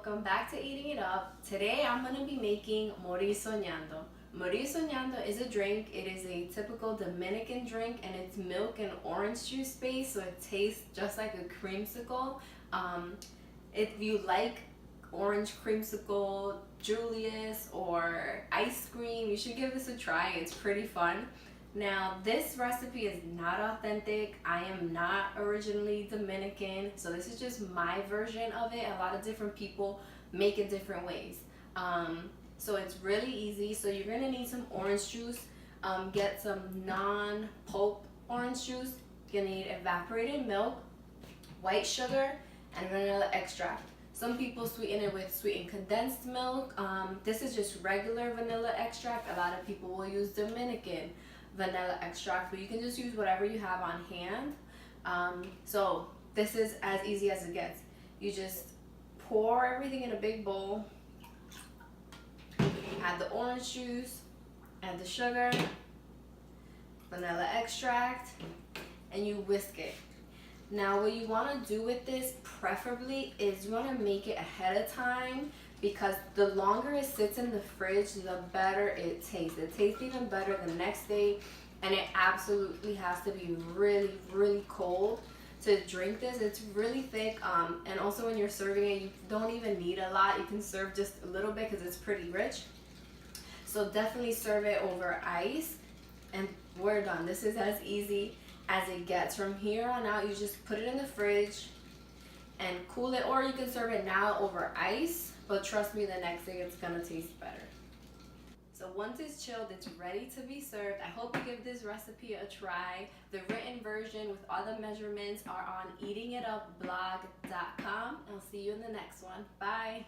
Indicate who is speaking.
Speaker 1: welcome back to Eating It Up. Today I'm going to be making Morir Soñando. Morir Soñando is a drink. It is a typical Dominican drink and it's milk and orange juice based, so it tastes just like a creamsicle. If you like orange creamsicle, Julius, or ice cream, you should give this a try. It's pretty fun. Now, this recipe is not authentic. I am not originally Dominican, so this is just my version of it. A lot of different people make it different ways. So it's really easy. So you're gonna need some orange juice. Get some non-pulp orange juice. You're gonna need evaporated milk, white sugar, and vanilla extract. Some people sweeten it with sweetened condensed milk. This is just regular vanilla extract. A lot of people will use Dominican vanilla extract, but you can just use whatever you have on hand. So this is as easy as it gets. You just pour everything in a big bowl, add the orange juice, add the sugar, vanilla extract, and you whisk it. Now what you want to do with this preferably is you want to make it ahead of time, because the longer it sits in the fridge, the better it tastes. It tastes even better the next day, and it absolutely has to be really, really cold to drink this. It's really thick, and also when you're serving it, you don't even need a lot. You can serve just a little bit because it's pretty rich. So definitely serve it over ice, and we're done. This is as easy as it gets. From here on out, you just put it in the fridge and cool it, or you can serve it now over ice. But trust me, the next day it's gonna taste better. So once it's chilled, it's ready to be served. I hope you give this recipe a try. The written version with all the measurements are on eatingitupblog.com. I'll see you in the next one. Bye.